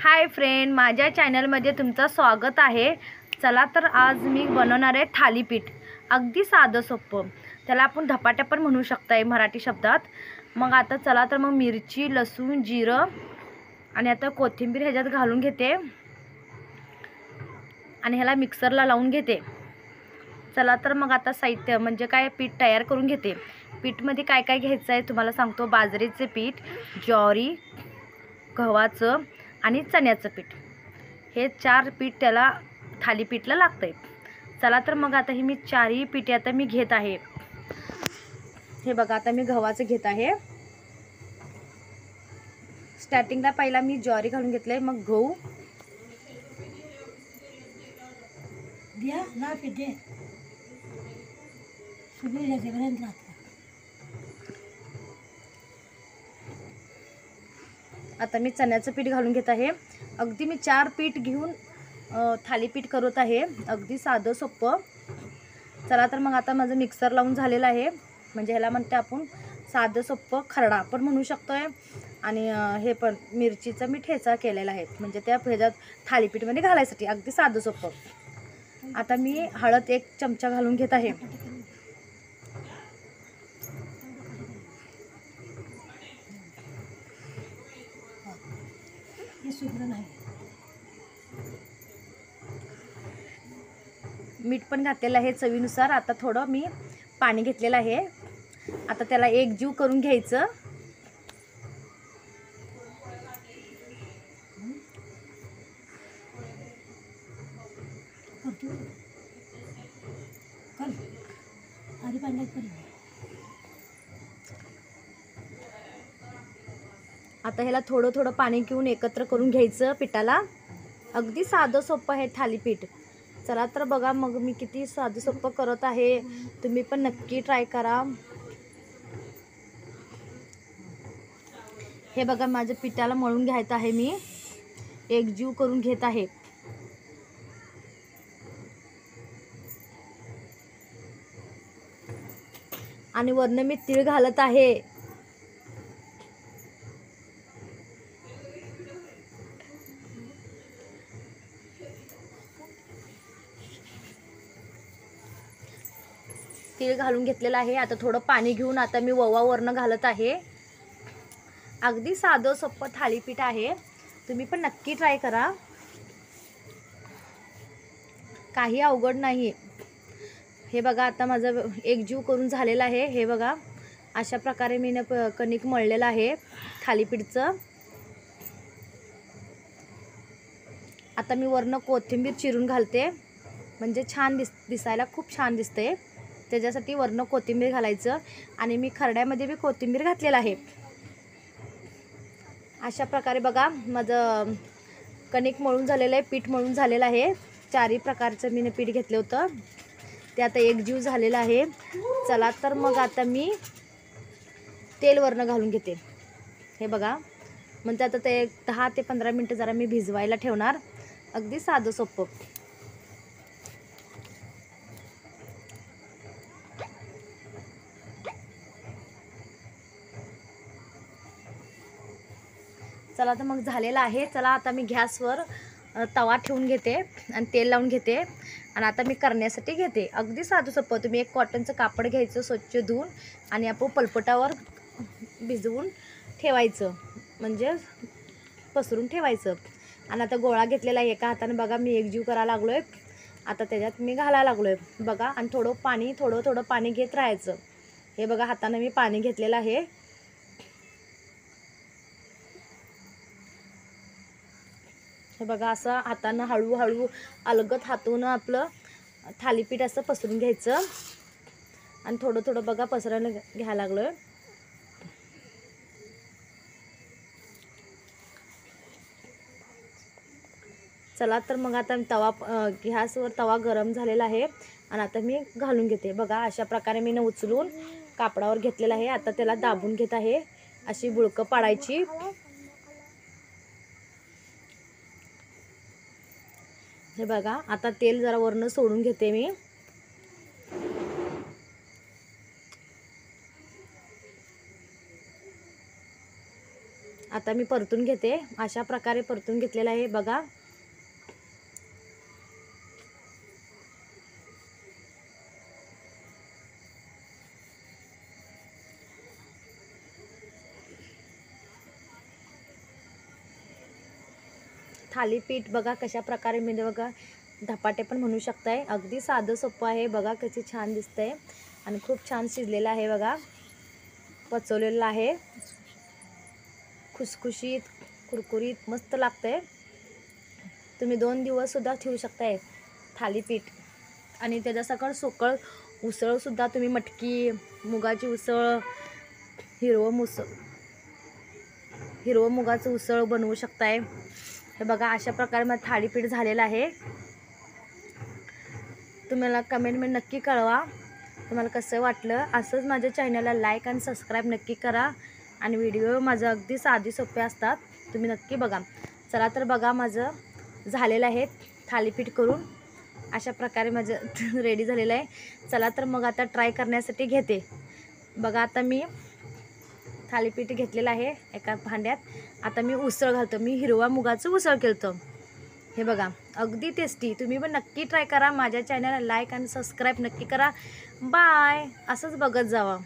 Hi friend, माझ्या चॅनलमध्ये तुमचं स्वागत आहे। चला तर आज मी बनवणार आहे थालीपीठ। अगदी साधं सोपं, त्याला आपण धपाटे पण म्हणू शकता मराठी शब्दात। मग आता चला तर मग मिरची, लसूण, जिरं आणि आता कोथिंबीर ह्याच्यात घालून घेते आणि ह्याला मिक्सरला लावून घेते। चला तर मग आता साहित्य म्हणजे काय, पीठ तयार करून घेते। पीठमध्ये काय काय घ्यायचं आहे तुम्हाला सांगतो। बाजरीचे पीठ, ज्वारी, गव्हाचं आणि चण्याचं पीठ, हे 4 पीठ त्याला थालीपीठला लागतंय। चला तर मग आता ही मी 4ही पीठे आता मी घेत आहे। हे बघा, आता मी गव्हाचं घेत आहे। स्टार्टिंगला पहिला मी ज्वारी घालून घेतले, मग गहू दिया ना पिठे सुबह जाते आता मी चण्याचं पीठ घालून घेत आहे। अगदी मी 4 पीठ घेऊन थालीपीठ करत आहे, अगदी साधं सोपं। चला तर मग आता माझं मिक्सर लावून झालेलं आहे, म्हणजे ह्याला म्हणते आपण साधं सोपं खरडा पण म्हणू शकतोय। आणि हे पण मिरचीचा मी ठेचा केलेला आहे, म्हणजे त्या ह्याच्यात थालीपीठमध्ये घालायसाठी अगदी साधं सोपं। आता मी हळद 1 चमचा घालून घेत आहे। ये सुगरण आहे। मीठ पण घातलेलं आहे चवीनुसार। आता थोडं मी पाणी घेतलेलं आहे, आता त्याला एकजीव करून घ्यायचं। कल आधी पाण्यात पडली। आता ह्याला थोडं थोडं पाणी घेऊन एकत्र करून घ्यायचं पिठाला। अगदी साधं सोपं आहे थालीपीठ। चला तर बघा मग मी किती साधं सोपं करत आहे, तुम्ही पण नक्की ट्राय करा। हे बघा, माझ्या पिठाला मळून घ्यायचं आहे, मी एकजीव करून घेत आहे। आणि वरनं मी तीळ घालत आहे। तीळ घालून घेतलेलं आहे। आता थोडं पाणी घेऊन आता मी ओवा वरनं घालत आहे। अगदी साधं सोपं थालीपीठ आहे, तुम्ही पण नक्की ट्राय करा, काही अवघड नाही। हे बघा, आता माझं एकजीव करून झालेलं आहे। हे बघा, अशा प्रकारे मी कणिक मळलेलं आहे थालीपीठचं। आता मी वरनं कोथिंबीर चिरून घालते, म्हणजे छान दिसायला खूप छान दिसते, त्याच्यासाठी वरनं कोथिंबीर घालायचं। आणि मी खरड्यामध्ये बी कोथिंबीर घातलेलं आहे। अशा प्रकारे बघा, माझं कणिक मळून झालेलं आहे, पीठ मळून झालेलं आहे। 4ही प्रकारचं मी पीठ घेतलं होतं, ते आता एकजीव झालेलं आहे। चला तर मग आता मी तेल वरनं घालून घेते। हे बघा, म्हणजे आता ते 10 ते 15 मिनटं जरा मी भिजवायला ठेवणार, अगदी साधं सोपं। चला तर मग झालेलं आहे। चला आता मी गॅसवर तवा ठेवून घेते आणि तेल लावून घेते आणि आता मी करण्यासाठी घेते। अगदी साधं सोपं, तुम्ही एक कॉटनचं कापड घ्यायचं स्वच्छ धुवून आणि आपण पलपटावर भिजवून ठेवायचं, म्हणजे पसरून ठेवायचं। आणि आता गोळा घेतलेला आहे एका हाताने, बघा मी एकजीव करायला लागलो आहे। आता त्याच्यात मी घालायला लागलो आहे बघा, आणि थोडं थोडं पाणी घेत राहायचं। हे बघा, हाताने मी पाणी घेतलेलं आहे। हे बघा, असं हातानं हळूहळू अलगद हातून आपलं थालीपीठ असं पसरून घ्यायचं आणि थोडं थोडं बघा पसरायला घ्यायला लागलोय। चला तर मग आता गॅसवर तवा गरम झालेला आहे आणि आता मी घालून घेते। बघा, अशा प्रकारे मी उचलून कापडावर घेतलेलं आहे। आता त्याला दाबून घेत आहे, अशी बुळकं पाडायची। हे बघा, आता तेल जरा वरनं सोडून घेते मी। आता मी परतून घेते. अशा प्रकारे परतून घेतलेलं आहे बघा. थालीपीठ बघा कशा प्रकारे मी बघा धपाटे पण म्हणू शकताय. अगदी साधं सोपं आहे बघा. किती छान दिसतंय आणि खूप छान शिजलेलं आहे बघा. पचवलेलं आहे. खुसखुशीत कुरकुरीत मस्त लागतंय. तुम्ही 2 दिवससुद्धा ठेवू शकताय थालीपीठ. आणि त्याच्यासकट सोकळ उसळसुद्धा तुम्ही मटकी मुगाची उसळ हिरवं मुगाचं उसळ बनवू शकताय. हे बघा अशा प्रकारे माझं थालीपीठ झालेलं आहे. तुम्हाला कमेंटमध्ये नक्की कळवा तुम्हाला कसं वाटलं. असंच माझ्या चॅनलला लाईक आणि सबस्क्राईब नक्की करा. आणि व्हिडिओ माझं अगदी साधी सोपे असतात. तुम्ही नक्की बघा. चला तर बघा माझं झालेलं आहे थालीपीठ करून. अशा प्रकारे माझं रेडी झालेलं आहे. चला तर मग आता ट्राय करण्यासाठी घेते. बघा आता मी थालीपीठ घेतलेलं आहे एका भांड्यात. आता मी उसळ घालतो. मी हिरवा मुगाचं उसळ केलं. हे बघा अगदी टेस्टी. तुम्ही पण नक्की ट्राय करा. माझ्या चॅनलला लाईक आणि सबस्क्राईब नक्की करा. बाय. असंच बघत जावा.